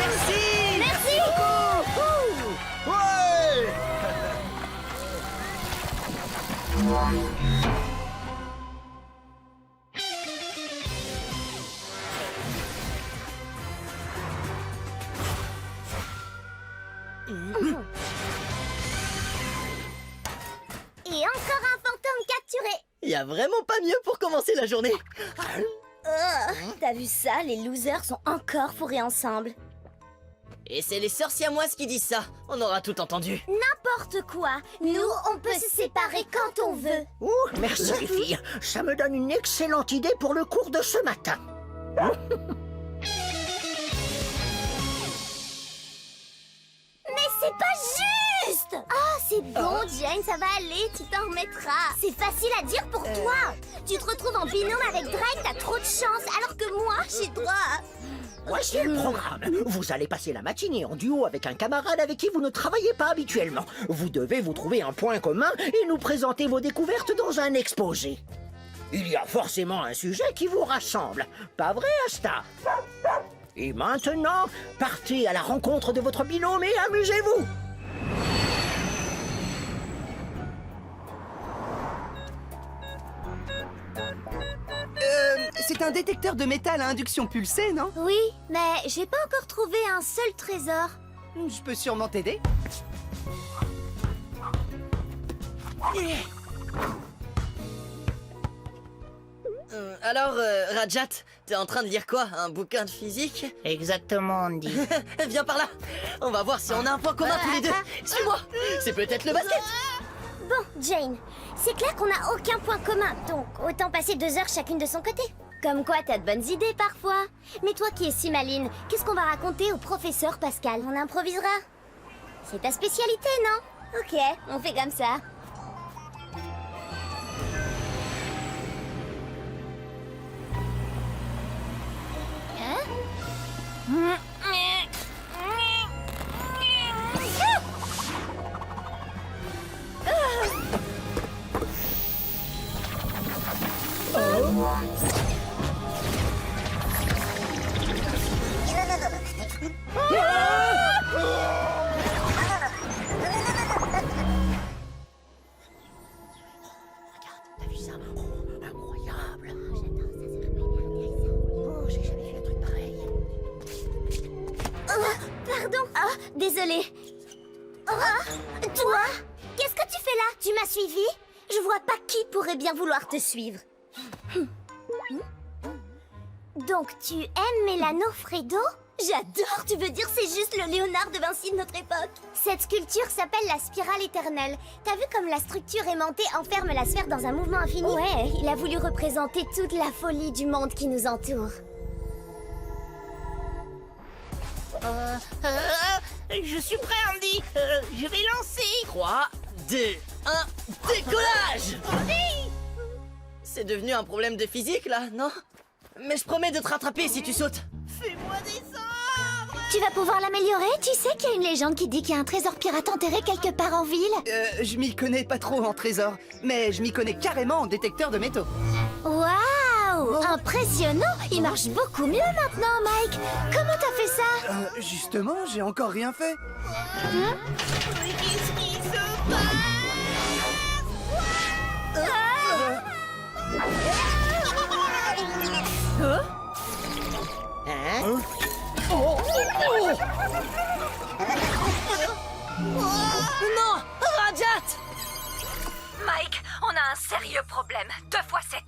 Merci. Merci. Ouais. Et encore un fantôme capturé. Y a vraiment pas mieux pour commencer la journée. T'as vu ça? Les losers sont encore fourrés ensemble. Et c'est les sœurs siamoises qui disent ça. On aura tout entendu. N'importe quoi. Nous, on peut se séparer quand on veut. Ouh, merci les filles. Ça me donne une excellente idée pour le cours de ce matin. Mais c'est pas juste! Ah, c'est bon, Jane, ça va aller, tu t'en remettras. C'est facile à dire pour toi. Tu te retrouves en binôme avec Drake, t'as trop de chance, alors que moi, j'ai droit. Voici le programme. Vous allez passer la matinée en duo avec un camarade avec qui vous ne travaillez pas habituellement. Vous devez vous trouver un point commun et nous présenter vos découvertes dans un exposé. Il y a forcément un sujet qui vous rassemble. Pas vrai, Asta? Et maintenant, partez à la rencontre de votre binôme et amusez-vous. C'est un détecteur de métal à induction pulsée, non? Oui, mais j'ai pas encore trouvé un seul trésor. Je peux sûrement t'aider. Alors, Rajat, t'es en train de lire quoi? Un bouquin de physique? Exactement, Andy. Viens par là. On va voir si on a un point commun tous les deux. Suis-moi. C'est peut-être le basket. Bon, Jane, c'est clair qu'on n'a aucun point commun, donc autant passer 2 heures chacune de son côté. Comme quoi, t'as de bonnes idées parfois. Mais toi qui es si maline, qu'est-ce qu'on va raconter au professeur Pascal? On improvisera. C'est ta spécialité, non? Ok, on fait comme ça. T'as vu ça? Oh, incroyable. Oh, j'ai jamais vu un truc pareil. Pardon. Ah, désolée. Toi? Qu'est-ce que tu fais là? Tu m'as suivi? Je vois pas qui pourrait bien vouloir te suivre. Donc tu aimes Mélano Fredo? J'adore, tu veux dire c'est juste le Léonard de Vinci de notre époque. Cette sculpture s'appelle la spirale éternelle. T'as vu comme la structure aimantée enferme la sphère dans un mouvement infini? Ouais, il a voulu représenter toute la folie du monde qui nous entoure. Je suis prêt, Andy. Je vais lancer. 3, 2, 1, décollage! C'est devenu un problème de physique, là, non? Mais je promets de te rattraper si tu sautes. Fais-moi descendre. Tu vas pouvoir l'améliorer? Tu sais qu'il y a une légende qui dit qu'il y a un trésor pirate enterré quelque part en ville? Je m'y connais pas trop en trésor, mais je m'y connais carrément en détecteur de métaux. Waouh! Impressionnant! Il marche beaucoup mieux maintenant, Mike! Comment t'as fait ça? Justement, j'ai encore rien fait. Mais qu'est-ce qui se passe? Hein? Non! Rajat! Mike, on a un sérieux problème. 2 fois 7.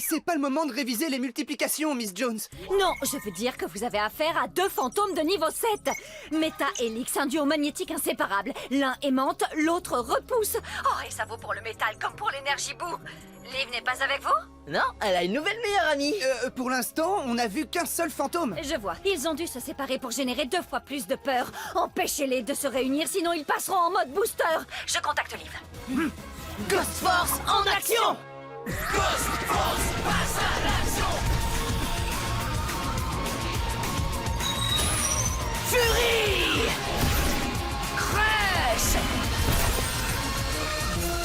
C'est pas le moment de réviser les multiplications, Miss Jones. Non, je veux dire que vous avez affaire à 2 fantômes de niveau 7. Méta et Lix, un duo magnétique inséparable. L'un aimante, l'autre repousse. Oh, et ça vaut pour le métal comme pour l'énergie boue. Liv n'est pas avec vous? Non, elle a une nouvelle meilleure amie. Pour l'instant, on a vu qu'un seul fantôme. Je vois, ils ont dû se séparer pour générer 2 fois plus de peur. Empêchez-les de se réunir, sinon ils passeront en mode booster. Je contacte Liv. Ghost Force en action! Fury! Crush!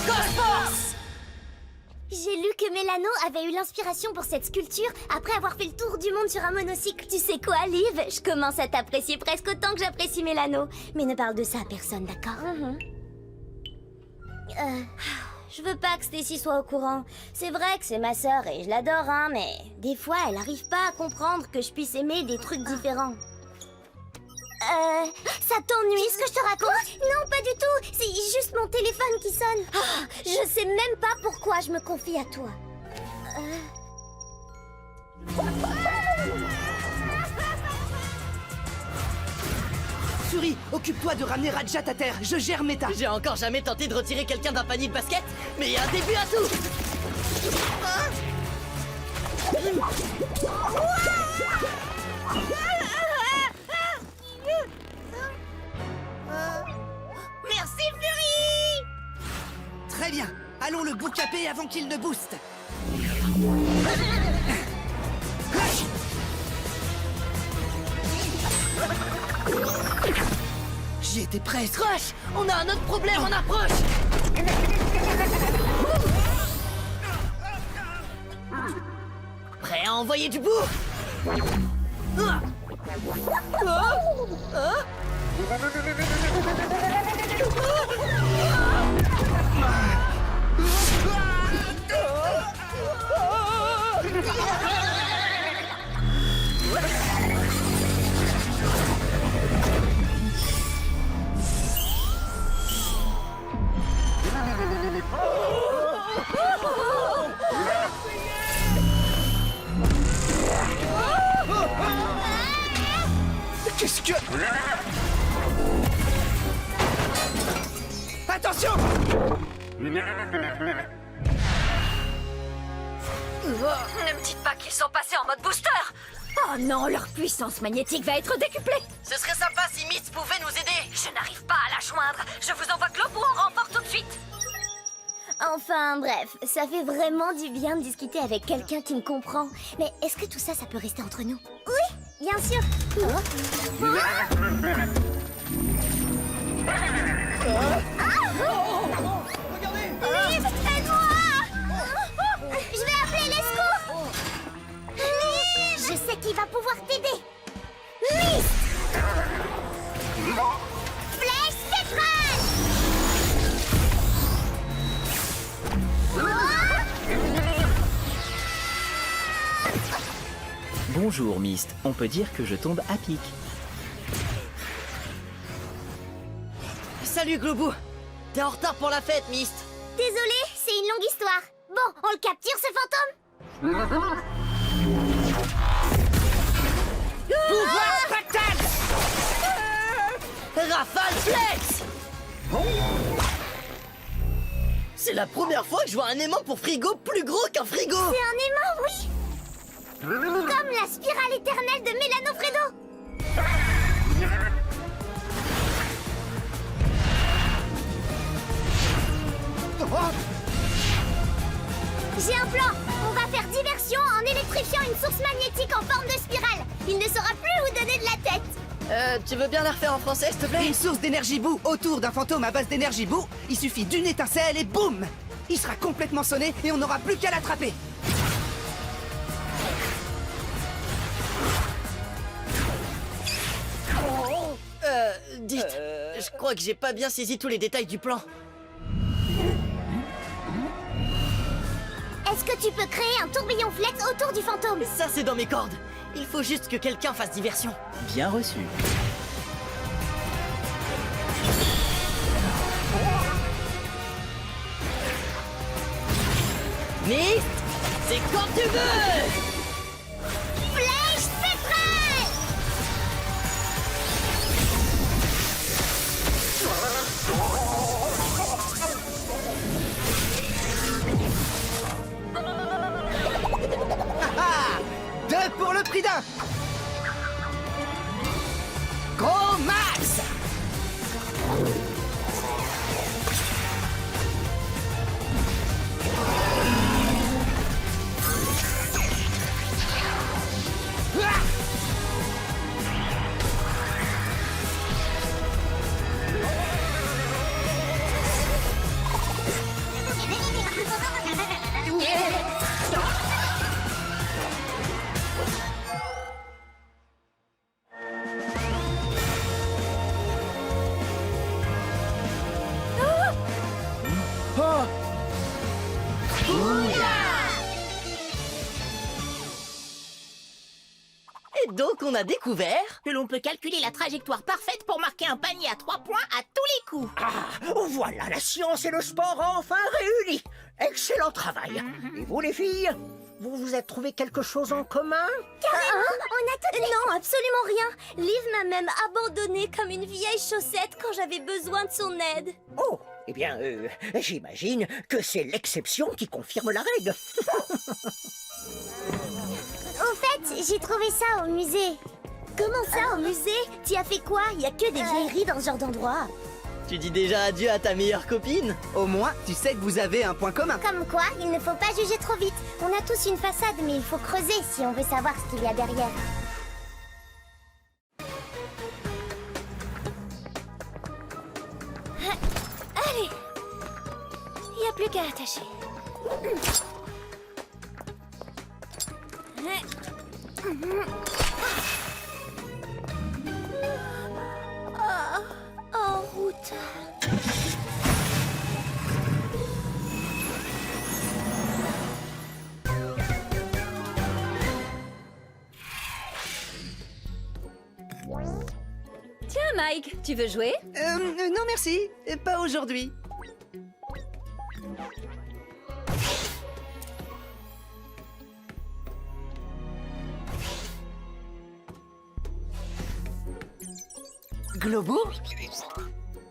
Ghost Force! J'ai lu que Mélano Mélano avait eu l'inspiration pour cette sculpture après avoir fait le tour du monde sur un monocycle. Tu sais quoi, Liv? Je commence à t'apprécier presque autant que j'apprécie Mélano. Mais ne parle de ça à personne, d'accord? Je veux pas que Stacy soit au courant. C'est vrai que c'est ma sœur et je l'adore, hein, mais des fois, elle arrive pas à comprendre que je puisse aimer des trucs différents. Ça t'ennuie ce que je te raconte? Non, pas du tout. C'est juste mon téléphone qui sonne. Ah, je sais même pas pourquoi je me confie à toi. Suri, occupe-toi de ramener Rajat à terre. Je gère Meta. J'ai encore jamais tenté de retirer quelqu'un d'un panier de basket, mais il y a un début à tout. Merci, Fury! Très bien. Allons le boucaper avant qu'il ne booste. J'y étais presque. Crush, on a un autre problème en approche. Prêt à envoyer du bout? Qu'est-ce que... Attention! Ne me dites pas qu'ils sont passés en mode booster. Oh non, leur puissance magnétique va être décuplée. Ce serait sympa si Mist pouvait nous aider. Je n'arrive pas à la joindre. Je vous envoie Globo en renfort tout de suite. Enfin, bref, ça fait vraiment du bien de discuter avec quelqu'un qui me comprend. Mais est-ce que tout ça, ça peut rester entre nous? Oui, bien sûr. Liv, aide-moi! Je vais appeler les secours! Je sais qui va pouvoir t'aider. Mist! Flèche spectrale! Bonjour Mist, on peut dire que je tombe à pic. Salut Globou. T'es en retard pour la fête, Mist. Désolée, c'est une longue histoire. Bon, on le capture ce fantôme? Pouvoir spectacle! Rafale Flex. C'est la première fois que je vois un aimant pour frigo plus gros qu'un frigo. C'est un aimant, oui. Comme la spirale éternelle de Mélano Fredo. J'ai un plan. On va faire diversion en électrifiant une source magnétique en forme de spirale. Il ne saura plus où donner de la tête. Tu veux bien la refaire en français, s'il te plaît? Une source d'énergie boue autour d'un fantôme à base d'énergie boue. Il suffit d'une étincelle et boum! Il sera complètement sonné et on n'aura plus qu'à l'attraper. Dites, je crois que j'ai pas bien saisi tous les détails du plan. Est-ce que tu peux créer un tourbillon flex autour du fantôme? Ça, c'est dans mes cordes. Il faut juste que quelqu'un fasse diversion. Bien reçu. Mist, c'est quand tu veux. Flèche spectrale! Deux pour le prix d'un. Gros max! qu'on a découvert... Que l'on peut calculer la trajectoire parfaite pour marquer un panier à 3 points à tous les coups. Ah, voilà la science et le sport enfin réunis. Excellent travail. Et vous les filles, vous vous êtes trouvé quelque chose en commun? On a tout... Non, absolument rien. Liv m'a même abandonnée comme une vieille chaussette quand j'avais besoin de son aide. Oh, eh bien, j'imagine que c'est l'exception qui confirme la règle. Au fait, j'ai trouvé ça au musée. Comment ça, au musée? Tu as fait quoi? Y a que des vieilleries dans ce genre d'endroit. Tu dis déjà adieu à ta meilleure copine? Au moins, tu sais que vous avez un point commun. Comme quoi, il ne faut pas juger trop vite. On a tous une façade, mais il faut creuser si on veut savoir ce qu'il y a derrière. Allez, il n'y a plus qu'à attacher. En route. Tiens, Mike, tu veux jouer? Non merci, pas aujourd'hui. Globo,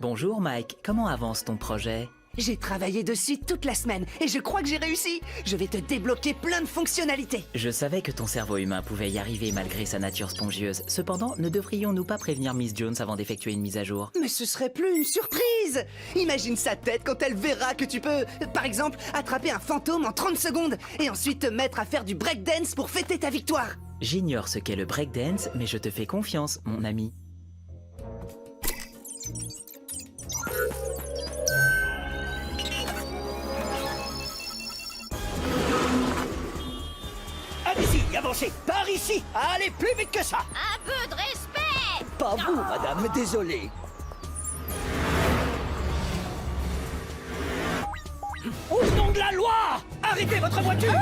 Bonjour Mike, comment avance ton projet? j'ai travaillé dessus toute la semaine et je crois que j'ai réussi. Je vais te débloquer plein de fonctionnalités. Je savais que ton cerveau humain pouvait y arriver malgré sa nature spongieuse. Cependant, ne devrions-nous pas prévenir Miss Jones avant d'effectuer une mise à jour? Mais ce serait plus une surprise. Imagine sa tête quand elle verra que tu peux, par exemple, attraper un fantôme en 30 secondes et ensuite te mettre à faire du breakdance pour fêter ta victoire. J'ignore ce qu'est le breakdance, mais je te fais confiance, mon ami. Allez-y, avancez, par ici. Allez plus vite que ça. Un peu de respect. Pas vous, madame, désolé. Au nom de la loi, arrêtez votre voiture.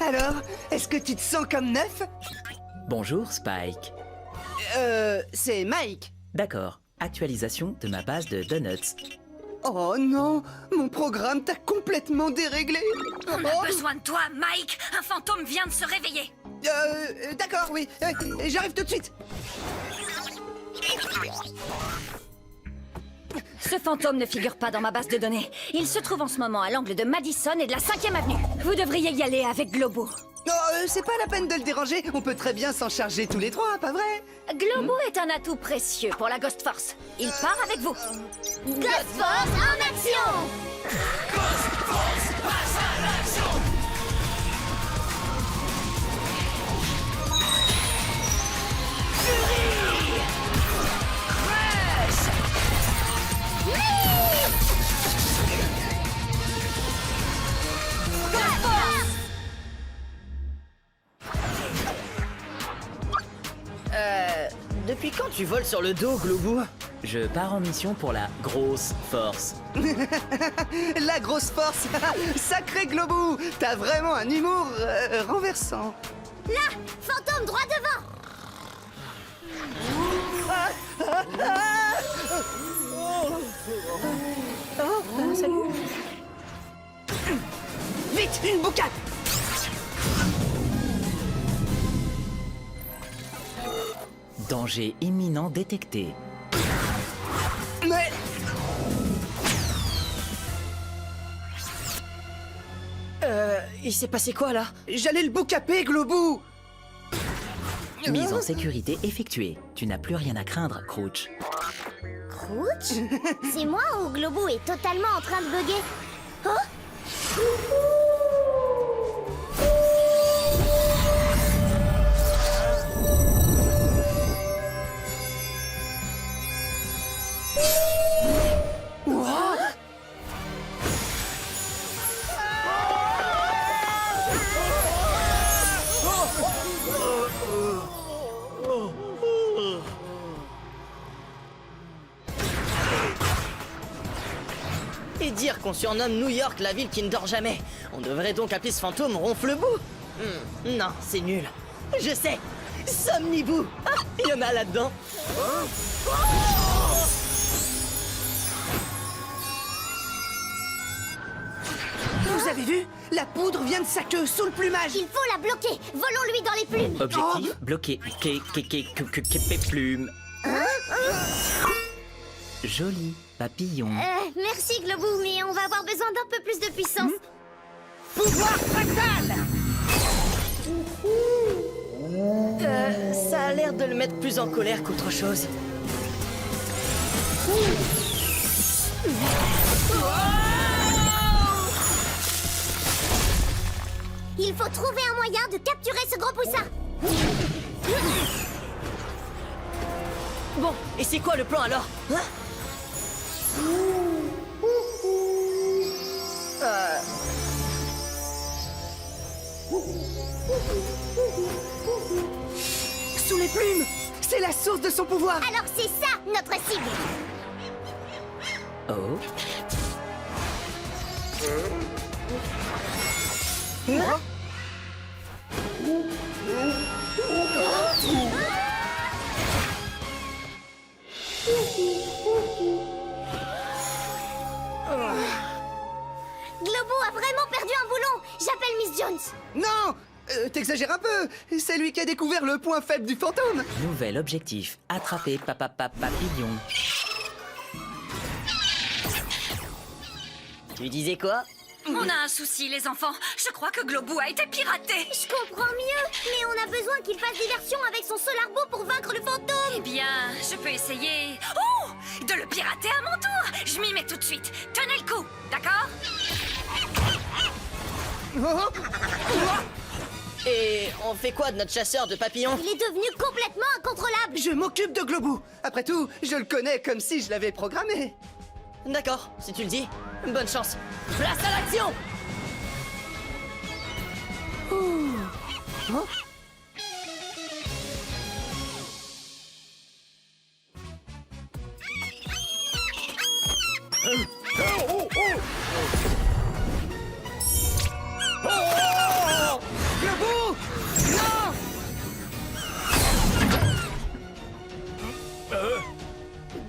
Alors, est-ce que tu te sens comme neuf? Bonjour Spike. C'est Mike. D'accord, actualisation de ma base de donuts. Oh non, mon programme t'a complètement déréglé. On a besoin de toi, Mike. Un fantôme vient de se réveiller. D'accord, oui. J'arrive tout de suite. Ce fantôme ne figure pas dans ma base de données. Il se trouve en ce moment à l'angle de Madison et de la 5e avenue. Vous devriez y aller avec Globo. Non, c'est pas la peine de le déranger. On peut très bien s'en charger tous les trois, pas vrai? Globo est un atout précieux pour la Ghost Force. Il part avec vous. Ghost Force en action! Depuis quand tu voles sur le dos, Globou? Je pars en mission pour la grosse force. La grosse force. Sacré Globou. T'as vraiment un humour renversant. Là! Fantôme droit devant! Vite, une boucane. Danger imminent détecté. Mais... Il s'est passé quoi, là? J'allais le boucaper, Globou. Mise en sécurité effectuée. Tu n'as plus rien à craindre, Crouch. Crouch? C'est moi ou Globo est totalement en train de bugger? Oh? Et dire qu'on surnomme New York la ville qui ne dort jamais. On devrait donc appeler ce fantôme Ronflebou. Non, c'est nul. Je sais. Somnibou. Ah, il y en a là-dedans. Vous avez vu? La poudre vient de sa queue sous le plumage. Il faut la bloquer. Volons-lui dans les plumes. Objectif bloqué. Plume. Joli papillon. Merci Globou, mais on va avoir besoin d'un peu plus de puissance. Pouvoir fractal. Ça a l'air de le mettre plus en colère qu'autre chose. Il faut trouver un moyen de capturer ce gros poussin. Bon, et c'est quoi le plan alors? Hein? Sous les plumes. C'est la source de son pouvoir. Alors c'est ça notre cible. Oh. Globo a vraiment perdu un boulon. J'appelle Miss Jones. Non, t'exagères un peu. C'est lui qui a découvert le point faible du fantôme. Nouvel objectif. Attraper papillon. Tu disais quoi? On a un souci, les enfants. Je crois que Globou a été piraté. Je comprends mieux, mais on a besoin qu'il fasse diversion avec son solarbo pour vaincre le Eh fantôme. bien, je peux essayer... Oh! De le pirater à mon tour. Je m'y mets tout de suite. Tenez le coup, d'accord? Et on fait quoi de notre chasseur de papillons? Il est devenu complètement incontrôlable. Je m'occupe de Globou. Après tout, je le connais comme si je l'avais programmé. D'accord, si tu le dis. Bonne chance. Place à l'action! Globou! Non!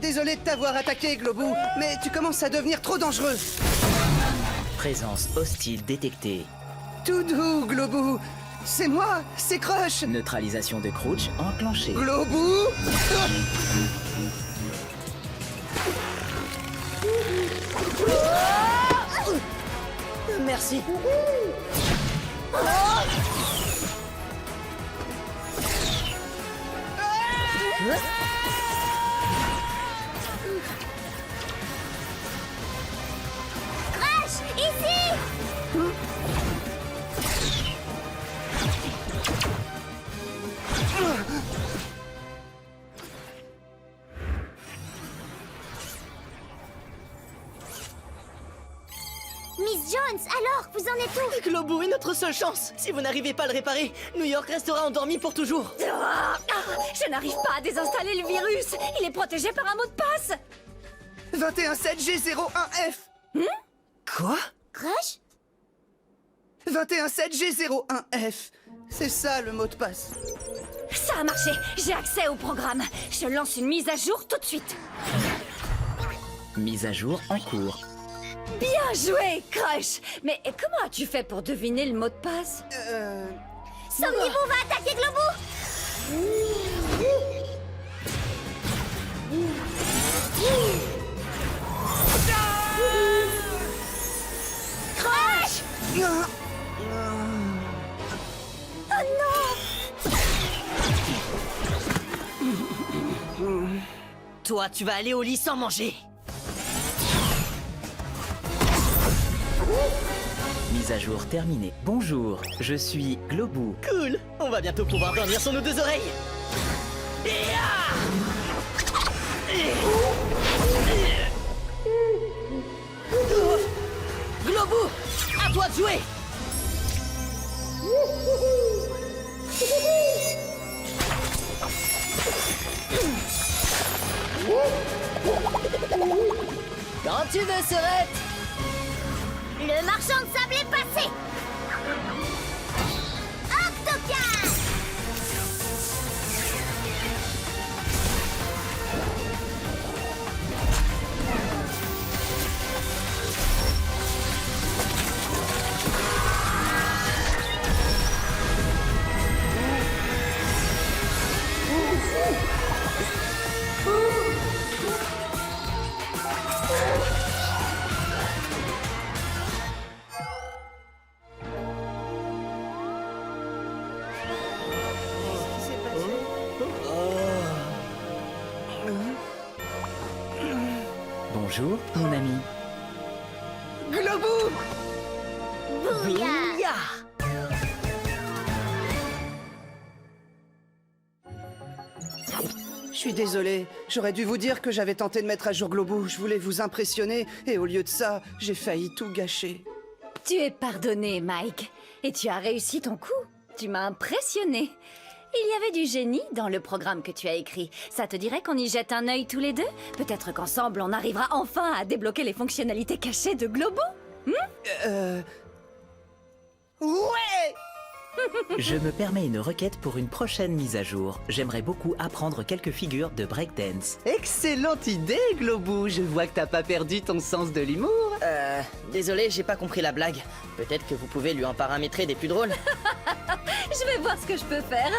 Désolé de t'avoir attaqué, Globou, mais tu commences à devenir trop dangereux. Présence hostile détectée. Tout doux, Globou. C'est moi, c'est Crush. Neutralisation de Crouch enclenchée. Globou! Merci. Crash, ici. Miss Jones, alors, vous en êtes où? Globou est notre seule chance. Si vous n'arrivez pas à le réparer, New York restera endormi pour toujours. Je n'arrive pas à désinstaller le virus. Il est protégé par un mot de passe. 217G01F. Quoi? Crush? 217G01F. C'est ça le mot de passe. Ça a marché. J'ai accès au programme. Je lance une mise à jour tout de suite. Mise à jour en cours. Bien joué, Crush. Mais comment as-tu fait pour deviner le mot de passe? Somnibou va attaquer Globou. Crush! Oh non! Toi, tu vas aller au lit sans manger. Mise à jour terminée. Bonjour, je suis Globou. Cool. On va bientôt pouvoir dormir sur nos deux oreilles. Globou, à toi de jouer. Quand tu veux, Serette. Le marchand de sable est passé. Octocast. Bonjour, mon ami. Globou! Bouya. Je suis désolé, j'aurais dû vous dire que j'avais tenté de mettre à jour Globou. Je voulais vous impressionner, et au lieu de ça, j'ai failli tout gâcher. Tu es pardonné, Mike. Et tu as réussi ton coup. Tu m'as impressionné. Il y avait du génie dans le programme que tu as écrit. Ça te dirait qu'on y jette un œil tous les deux? Peut-être qu'ensemble, on arrivera enfin à débloquer les fonctionnalités cachées de Globou? Ouais! Je me permets une requête pour une prochaine mise à jour. J'aimerais beaucoup apprendre quelques figures de breakdance. Excellente idée, Globou. Je vois que t'as pas perdu ton sens de l'humour. Désolé, j'ai pas compris la blague. Peut-être que vous pouvez lui en paramétrer des plus drôles. Je vais voir ce que je peux faire.